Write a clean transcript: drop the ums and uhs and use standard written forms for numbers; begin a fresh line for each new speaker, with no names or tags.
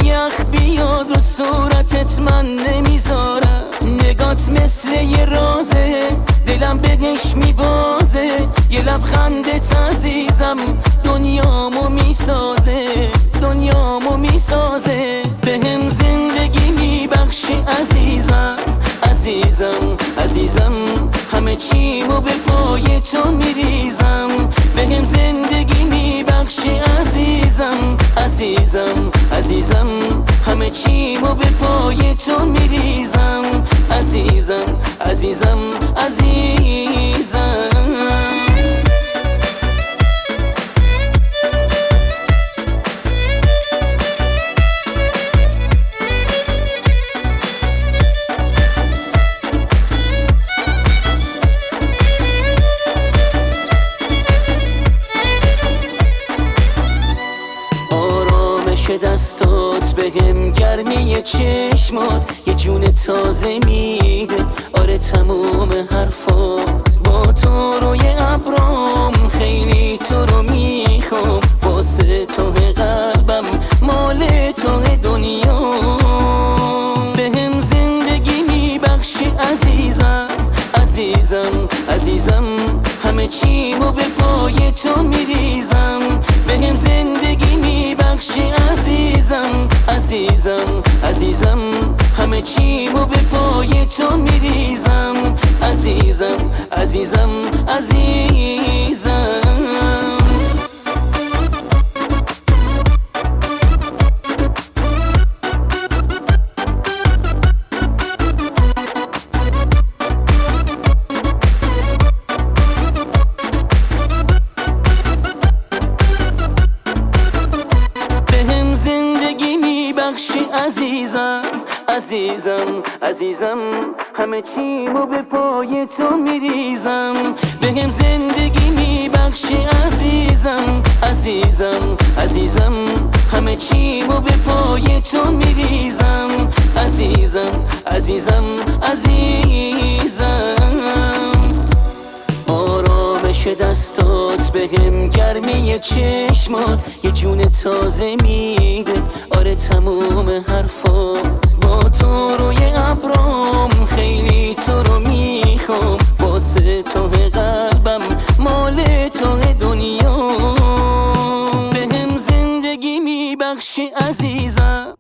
یخ بیاد رو صورتت من نمیذارم. نگات مثل یه رازه، دلم بهش میبازه. یه لبخندت عزیزم دنیامو میسازه، دنیامو میسازه. بهم زندگی میبخشی عزیزم، عزیزم عزیزم. همه چیمو به پای تو میریزم. بهم زندگی میبخشی عزیزم، عزیزم عزیزم. همه چیمو به پای تو میریزم. عزیزم عزیزم عزیزم. دستات بهم گرمی چشمات یه جون تازه میده. آره تموم حرفات با تو روی ابرام، خیلی تو رو میخوام. واسه تو قلبم مال تو دنیا. بهم زندگی میبخشی عزیزم، عزیزم عزیزم. همه چیمو به پای تو میریزم. بهم زندگی میبخشی عزیزم، عزیزم عزیزم. همه چیمو به پای تو میریزم. عزیزم عزیزم عزیزم. عزیزم عزیزم عزیزم. همه چیمو به پای تو میریزم. بهم زندگی میبخشی عزیزم، عزیزم عزیزم. همه چیمو به پای تو میریزم. عزیزم عزیزم عزیزم. آرامش دستات بهم گرمی چشمات یه جون تازه میده. آره تموم حرفات با تو روی ابرام، خیلی تو رو میخوام. واسه تو قلبم مال تو دنیا. بهم زندگی میبخشی عزیزم.